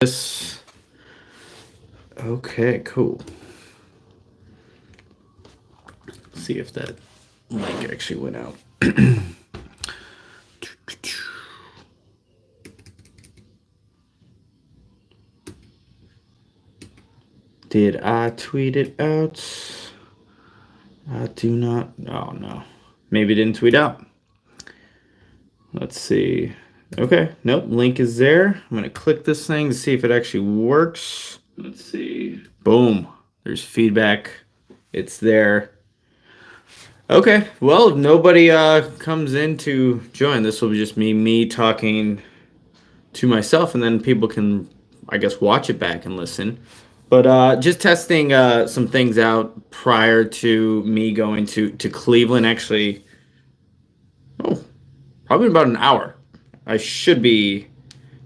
This. Okay, cool. Let's see if that mic actually went out. Did I tweet it out? I do not. Oh, no. Maybe it didn't tweet out. Let's see. Okay, nope, link is there. I'm going to click this thing to see if it actually works. Let's see. Boom. There's feedback. It's there. Okay, well, if nobody comes in to join, this will be just me talking to myself, and then people can, I guess, watch it back and listen. But just testing some things out prior to me going to Cleveland. Actually, probably about an hour. I should be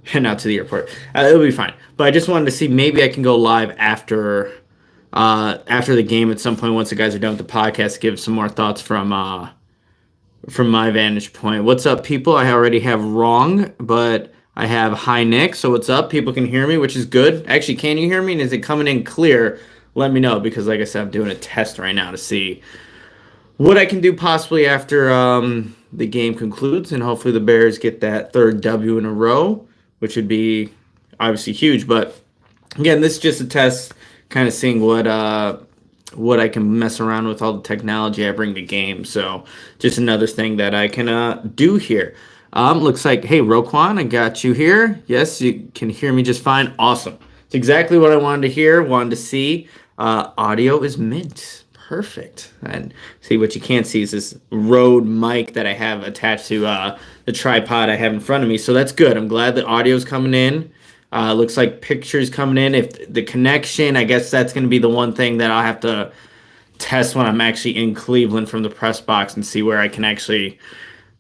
heading out to the airport. It'll be fine. But I just wanted to see maybe I can go live after the game at some point once the guys are done with the podcast. Give some more thoughts from my vantage point. What's up, people? I already have wrong, but I have hi Nick. So what's up? People can hear me, which is good. Actually, can you hear me? And is it coming in clear? Let me know because, like I said, I'm doing a test right now to see what I can do possibly after the game concludes, and hopefully the Bears get that third W in a row, which would be obviously huge. But again, this is just a test, kind of seeing what I can mess around with all the technology I bring to games. So just another thing that I can do here. Looks like, hey, Roquan, I got you here. Yes, you can hear me just fine. Awesome. It's exactly what I wanted to hear, wanted to see. Audio is mint. Perfect. And see, what you can't see is this Rode mic that I have attached to the tripod I have in front of me. So that's good. I'm glad the audio's coming in. Looks like pictures coming in. If the connection, I guess that's going to be the one thing that I'll have to test when I'm actually in Cleveland from the press box and see where I can actually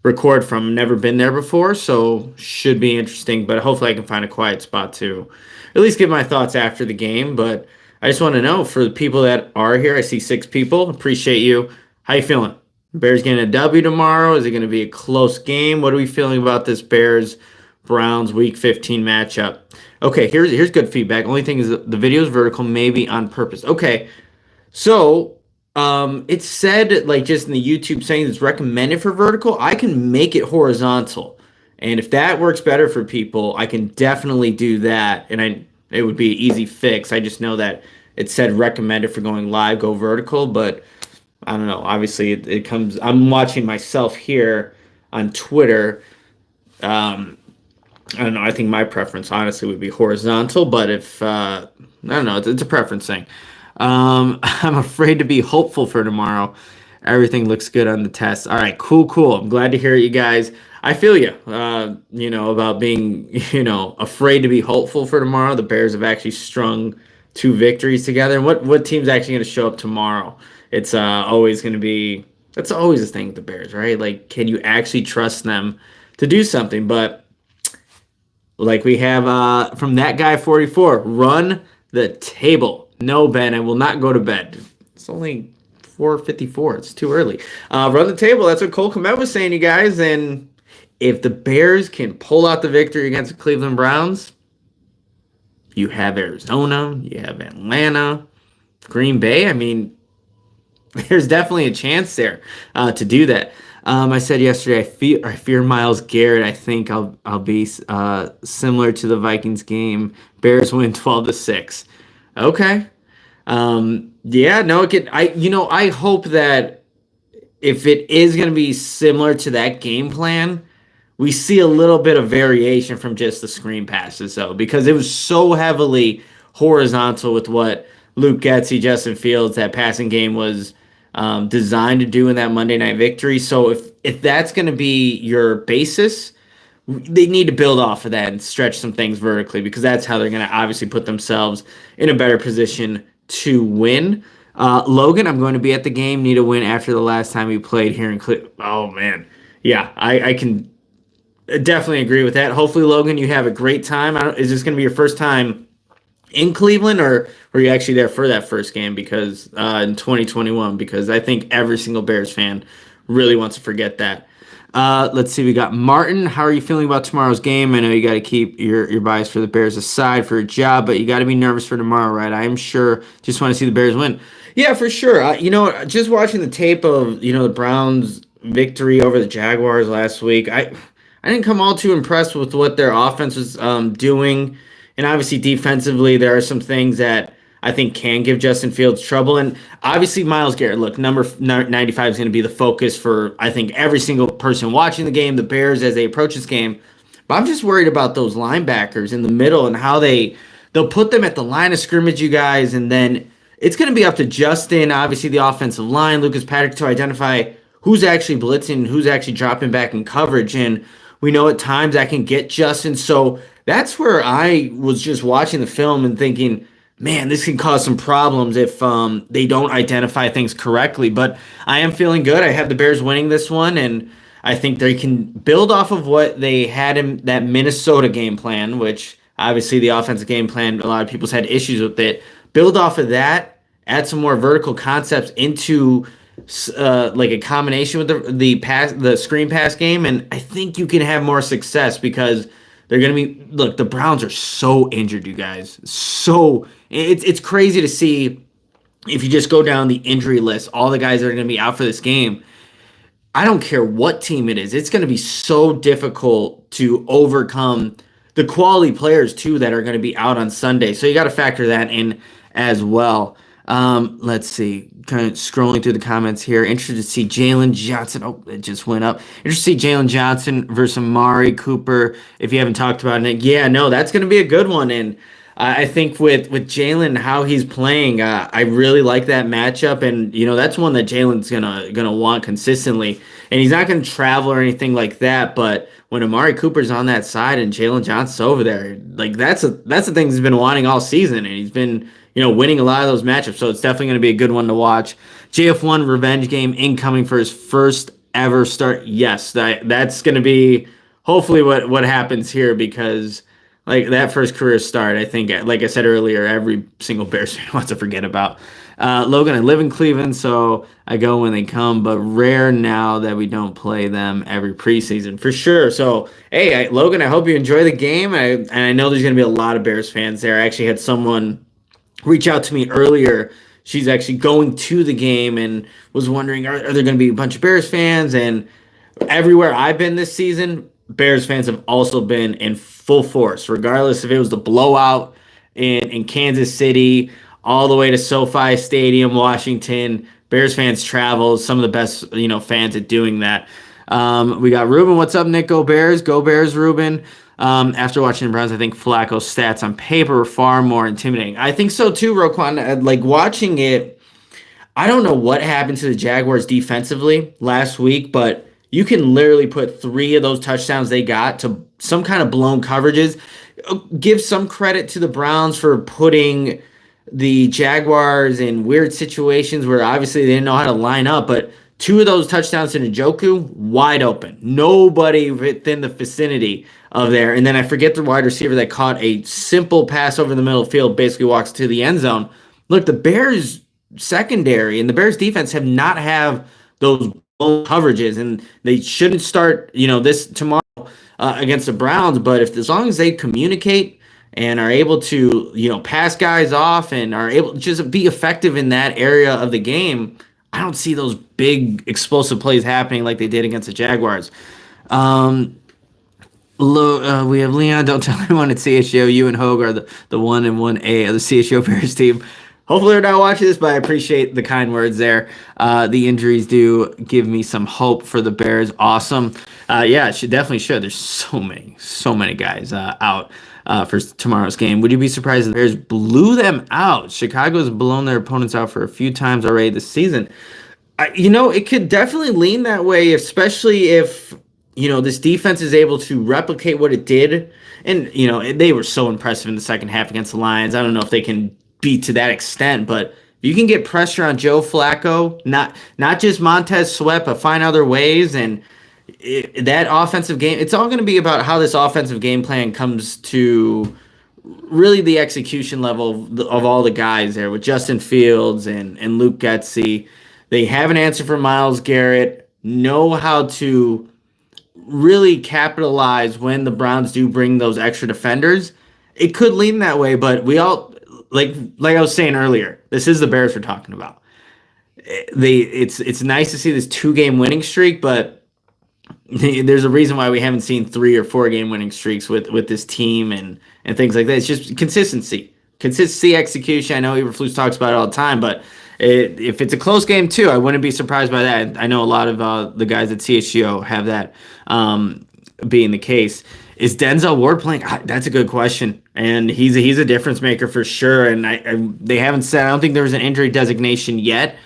record from. Never been there before, so should be interesting. But hopefully I can find a quiet spot to at least give my thoughts after the game. But I just want to know, for the people that are here, I see 6 people. Appreciate you. How you feeling? Bears getting a W tomorrow? Is it going to be a close game? What are we feeling about this Bears-Browns Week 15 matchup? Okay, here's good feedback. Only thing is the video is vertical, maybe on purpose. Okay, so it said, like, just in the YouTube saying it's recommended for vertical. I can make it horizontal, and if that works better for people, I can definitely do that. And it would be an easy fix. I just know that it said recommended for going live, go vertical, but I don't know. Obviously, it comes. I'm watching myself here on Twitter. I don't know. I think my preference, honestly, would be horizontal. But if I don't know, it's a preference thing. I'm afraid to be hopeful for tomorrow. Everything looks good on the test. All right, cool. I'm glad to hear it, you guys. I feel you. About being, afraid to be hopeful for tomorrow. The Bears have actually strung 2 victories together. And what team's actually going to show up tomorrow? It's always going to be. That's always the thing with the Bears, right? Like, can you actually trust them to do something? But like we have from that guy 44, run the table. No, Ben, I will not go to bed. It's only 4:54. It's too early. Run the table. That's what Cole Kmet was saying, you guys. And if the Bears can pull out the victory against the Cleveland Browns, you have Arizona, you have Atlanta, Green Bay. I mean, there's definitely a chance there to do that. I said yesterday, I fear Myles Garrett. I think I'll be similar to the Vikings game. Bears win 12-6. Okay. Yeah, no, it could. I hope that if it is going to be similar to that game plan, we see a little bit of variation from just the screen passes, though, because it was so heavily horizontal with what Luke Getsy, Justin Fields, that passing game was designed to do in that Monday Night Victory. So if that's going to be your basis, they need to build off of that and stretch some things vertically, because that's how they're going to obviously put themselves in a better position to win. Logan, I'm going to be at the game. Need a win after the last time we played here in Cleveland. Oh, man. Yeah, I can definitely agree with that. Hopefully, Logan, you have a great time. Is this going to be your first time in Cleveland, or were you actually there for that first game in 2021? Because I think every single Bears fan really wants to forget that. Let's see. We got Martin. How are you feeling about tomorrow's game? I know you got to keep your bias for the Bears aside for a job, but you got to be nervous for tomorrow, right? I am sure. Just want to see the Bears win. Yeah, for sure. Just watching the tape of the Browns' victory over the Jaguars last week, I didn't come all too impressed with what their offense was doing, and obviously defensively, there are some things that I think can give Justin Fields trouble. And obviously, Myles Garrett, look, number 95 is going to be the focus for, I think, every single person watching the game, the Bears as they approach this game. But I'm just worried about those linebackers in the middle and how they'll put them at the line of scrimmage, you guys, and then it's going to be up to Justin, obviously the offensive line, Lucas Patrick, to identify who's actually blitzing, who's actually dropping back in coverage. And we know at times that can get Justin. So that's where I was just watching the film and thinking, man, this can cause some problems if they don't identify things correctly. But I am feeling good. I have the Bears winning this one, and I think they can build off of what they had in that Minnesota game plan, which obviously the offensive game plan, a lot of people's had issues with it. Build off of that, add some more vertical concepts into like a combination with the screen pass game, and I think you can have more success because they're going to be, look, the Browns are so injured, you guys. So it's crazy to see if you just go down the injury list, all the guys that are going to be out for this game. I don't care what team it is. It's going to be so difficult to overcome the quality players too that are going to be out on Sunday. So you got to factor that in as well. Let's see. Kind of scrolling through the comments here. Interested to see Jalen Johnson. Oh, it just went up. Interested to see Jalen Johnson versus Amari Cooper. If you haven't talked about it, yeah, no, that's going to be a good one. And I think with Jalen, how he's playing, I really like that matchup. And that's one that Jalen's gonna want consistently. And he's not gonna travel or anything like that. But when Amari Cooper's on that side and Jalen Johnson's over there, like that's the thing he's been wanting all season, and he's been winning a lot of those matchups. So it's definitely going to be a good one to watch. JF1 revenge game incoming for his first ever start. Yes, that's going to be hopefully what happens here, because like that first career start, I think, like I said earlier, every single Bears fan wants to forget about. Logan, I live in Cleveland, so I go when they come, but rare now that we don't play them every preseason, for sure. So, hey, Logan, I hope you enjoy the game. And I know there's going to be a lot of Bears fans there. I actually had someone reach out to me earlier. She's actually going to the game and was wondering, are there going to be a bunch of Bears fans? And everywhere I've been this season, Bears fans have also been in full force, regardless if it was the blowout in Kansas City, all the way to SoFi Stadium, Washington. Bears fans travel. Some of the best, fans at doing that. We got Ruben. What's up, Nick? Go Bears. Go Bears, Ruben. After watching the Browns, I think Flacco's stats on paper are far more intimidating. I think so too, Roquan. Like watching it, I don't know what happened to the Jaguars defensively last week, but you can literally put 3 of those touchdowns they got to some kind of blown coverages. Give some credit to the Browns for putting the Jaguars in weird situations where obviously they didn't know how to line up, but 2 of those touchdowns to Njoku, wide open. Nobody within the vicinity of there. And then I forget the wide receiver that caught a simple pass over the middle of the field, basically walks to the end zone. Look, the Bears secondary and the Bears defense have not have those coverages, and they shouldn't start, this tomorrow against the Browns. But as long as they communicate and are able to, pass guys off and are able to just be effective in that area of the game, I don't see those big explosive plays happening like they did against the Jaguars. We have Leon. Don't tell anyone at CHO. You and Hogue are the 1 and 1A of the CHO Bears team. Hopefully they're not watching this, but I appreciate the kind words there. The injuries do give me some hope for the Bears. Awesome. Yeah, it definitely should. There's so many guys out for tomorrow's game. Would you be surprised if the Bears blew them out? Chicago's blown their opponents out for a few times already this season. It could definitely lean that way, especially if this defense is able to replicate what it did. And, they were so impressive in the second half against the Lions. I don't know if they can beat to that extent, but if you can get pressure on Joe Flacco, not just Montez Sweat, but find other ways, and that offensive game, it's all going to be about how this offensive game plan comes to really the execution level of all the guys there with Justin Fields and Luke Getsy. They have an answer for Myles Garrett, know how to really capitalize when the Browns do bring those extra defenders. It could lean that way, but we all like I was saying earlier, this is the Bears we're talking about. It's nice to see this 2-game winning streak, but there's a reason why we haven't seen 3 or 4 game winning streaks with this team and things like that. It's just consistency, execution. I know Eberflus talks about it all the time, but if it's a close game too, I wouldn't be surprised by that. I know a lot of the guys at CHGO have that being the case. Is Denzel Ward playing? That's a good question, and he's a difference maker for sure. And they haven't said. I don't think there was an injury designation yet.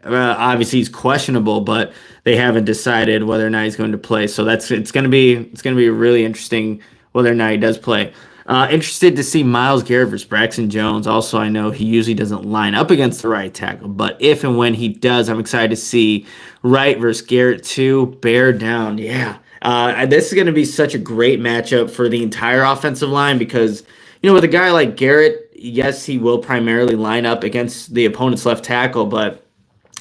Obviously, he's questionable, but they haven't decided whether or not he's going to play. So it's going to be really interesting whether or not he does play. Interested to see Myles Garrett versus Braxton Jones. Also, I know he usually doesn't line up against the right tackle, but if and when he does, I'm excited to see Wright versus Garrett too. Bear down, yeah. This is going to be such a great matchup for the entire offensive line because, with a guy like Garrett, yes, he will primarily line up against the opponent's left tackle, but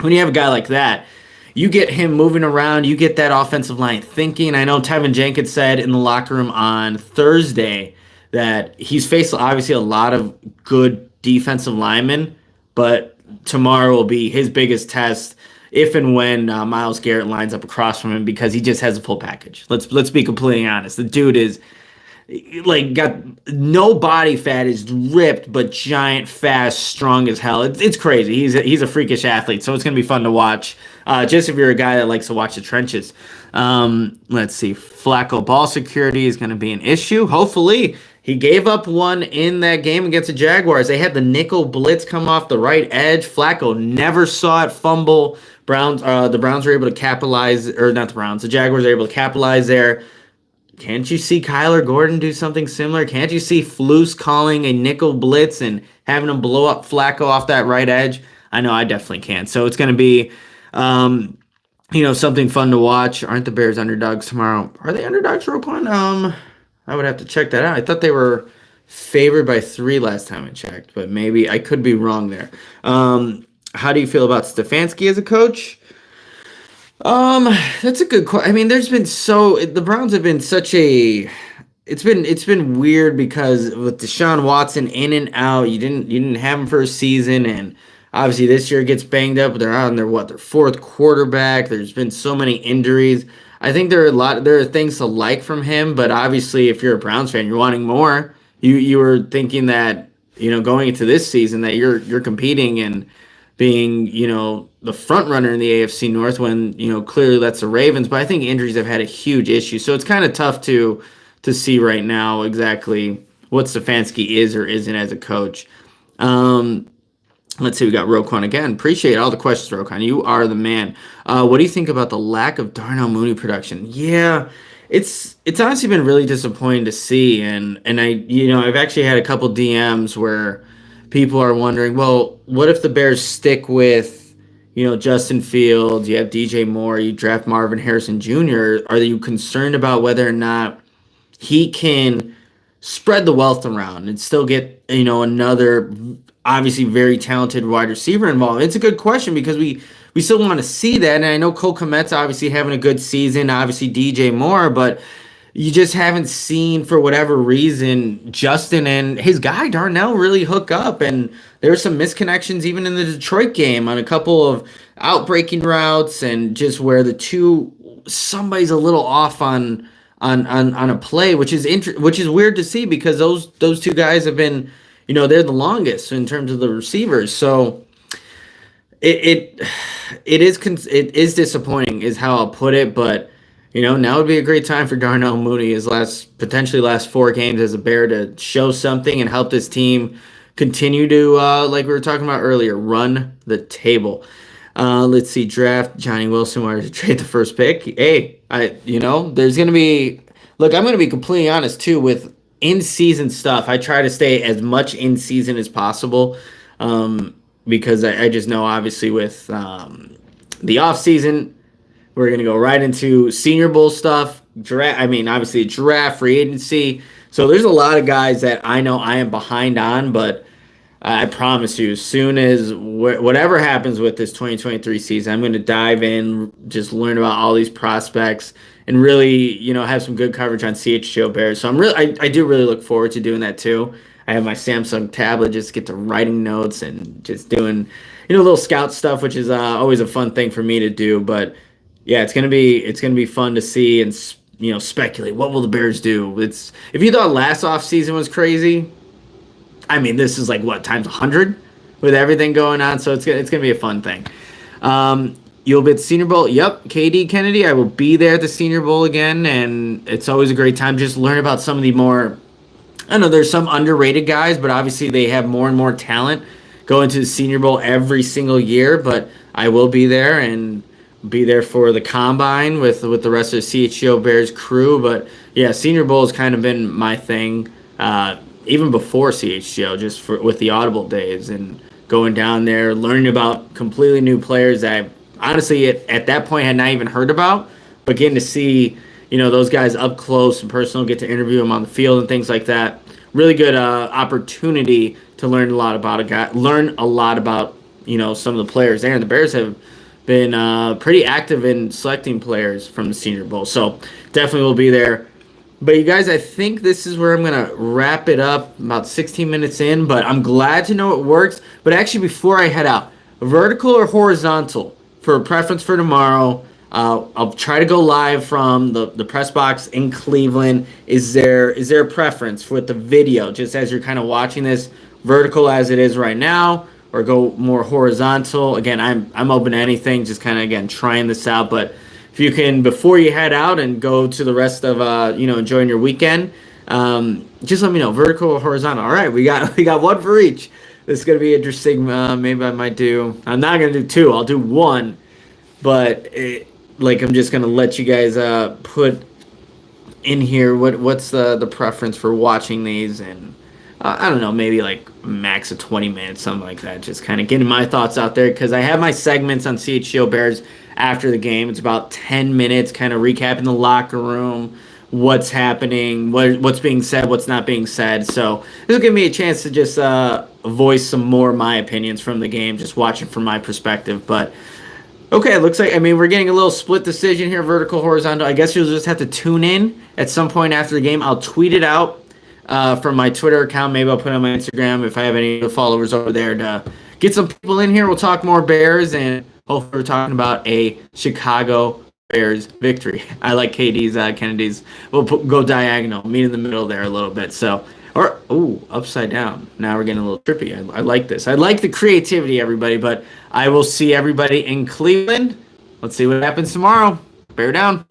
when you have a guy like that, you get him moving around, you get that offensive line thinking. I know Tevin Jenkins said in the locker room on Thursday that he's faced obviously a lot of good defensive linemen, but tomorrow will be his biggest test if and when Myles Garrett lines up across from him because he just has a full package. Let's be completely honest. The dude is got no body fat, is ripped but giant, fast, strong as hell. It's crazy. He's a freakish athlete, so it's gonna be fun to watch. Just if you're a guy that likes to watch the trenches. Let's see. Flacco ball security is gonna be an issue. Hopefully. He gave up one in that game against the Jaguars. They had the nickel blitz come off the right edge. Flacco never saw it fumble. The Browns were able to capitalize, or not the Browns, the Jaguars were able to capitalize there. Can't you see Kyler Gordon do something similar? Can't you see Flus calling a nickel blitz and having him blow up Flacco off that right edge? I know I definitely can. So it's going to be, something fun to watch. Aren't the Bears underdogs tomorrow? Are they underdogs, Roquan? I would have to check that out. I thought they were favored by 3 last time I checked, but maybe I could be wrong there. How do you feel about Stefanski as a coach? That's a good question. I mean, the Browns have been such a. It's been weird because with Deshaun Watson in and out, you didn't have him for a season, and obviously this year gets banged up. They're on their 4th quarterback. There's been so many injuries. I think there are things to like from him, but obviously if you're a Browns fan, you're wanting more. You were thinking that, going into this season that you're competing and being, the front runner in the AFC North when, clearly that's the Ravens, but I think injuries have had a huge issue. So it's kind of tough to see right now exactly what Stefanski is or isn't as a coach. Let's see, we got Roquan again. Appreciate all the questions, Roquan. You are the man. What do you think about the lack of Darnell Mooney production? Yeah, it's honestly been really disappointing to see. And I've actually had a couple DMs where people are wondering, well, what if the Bears stick with, Justin Fields, you have DJ Moore, you draft Marvin Harrison Jr. Are you concerned about whether or not he can spread the wealth around and still get, another obviously very talented wide receiver involved? It's a good question because we still want to see that. And I know Cole Kmet's obviously having a good season, obviously DJ Moore, but you just haven't seen, for whatever reason, Justin and his guy Darnell really hook up. And there were some misconnections even in the Detroit game on a couple of outbreaking routes and just where somebody's a little off on a play, which is weird to see because those 2 guys have been, they're the longest in terms of the receivers. So it is disappointing is how I'll put it, but now would be a great time for Darnell Mooney, his potentially last 4 games as a Bear, to show something and help this team continue to, like we were talking about earlier, run the table. Let's see, draft Johnny Wilson, wanted to trade the first pick. Hey, there's going to be, look, I'm going to be completely honest too with in-season stuff. I try to stay as much in-season as possible because I just know obviously with the off-season, we're going to go right into Senior Bowl stuff, obviously draft, free agency. So there's a lot of guys that I know I am behind on, but I promise you, as soon as whatever happens with this 2023 season, I'm going to dive in, just learn about all these prospects, and really, have some good coverage on CHGO Bears. So I do really look forward to doing that too. I have my Samsung tablet, just get to writing notes and just doing, little scout stuff, which is always a fun thing for me to do. But yeah, it's gonna be fun to see and speculate what will the Bears do. It's if you thought last off season was crazy, I mean this is like what times 100 with everything going on. So it's gonna be a fun thing. You'll be at the Senior Bowl. Yep, KD Kennedy. I will be there at the Senior Bowl again, and it's always a great time just learn about some of the more. I know there's some underrated guys, but obviously they have more and more talent going to the Senior Bowl every single year. But I will be there and be there for the combine with the rest of the CHGO Bears crew. But yeah, Senior Bowl has kind of been my thing, even before CHGO, just with the Audible days and going down there, learning about completely new players that I honestly at that point had not even heard about, but getting to see those guys up close and personal, get to interview them on the field and things like that. Really good opportunity to learn a lot about some of the players there. And the Bears have been pretty active in selecting players from the Senior Bowl, so definitely will be there. But you guys, I think this is where I'm going to wrap it up, about 16 minutes in, but I'm glad to know it works. But actually, before I head out, vertical or horizontal for a preference for tomorrow? I'll try to go live from the press box in Cleveland. Is there a preference with the video, just as you're kind of watching this, vertical as it is right now, or go more horizontal? Again, I'm open to anything, just kind of, again, trying this out. But if you can, before you head out and go to the rest of enjoying your weekend, just let me know, vertical or horizontal. All right, we got one for each. This is gonna be interesting. Maybe I might do. I'm not gonna do two. I'll do one, but I'm just gonna let you guys put in here what's the preference for watching these, and I don't know, maybe like max of 20 minutes, something like that. Just kind of getting my thoughts out there because I have my segments on CHGO Bears after the game. It's about 10 minutes, kind of recapping the locker room, what's happening, what's being said, what's not being said. So this will give me a chance to just voice some more of my opinions from the game, just watching from my perspective. But okay, it looks like, we're getting a little split decision here, vertical, horizontal. I guess you'll just have to tune in at some point after the game. I'll tweet it out from my Twitter account. Maybe I'll put it on my Instagram if I have any followers over there to get some people in here. We'll talk more Bears, and hopefully we're talking about a Chicago Bears victory. I like KD's, Kennedy's. We'll go diagonal, meet in the middle there a little bit. So, upside down. Now we're getting a little trippy. I like this. I like the creativity, everybody. But I will see everybody in Cleveland. Let's see what happens tomorrow. Bear down.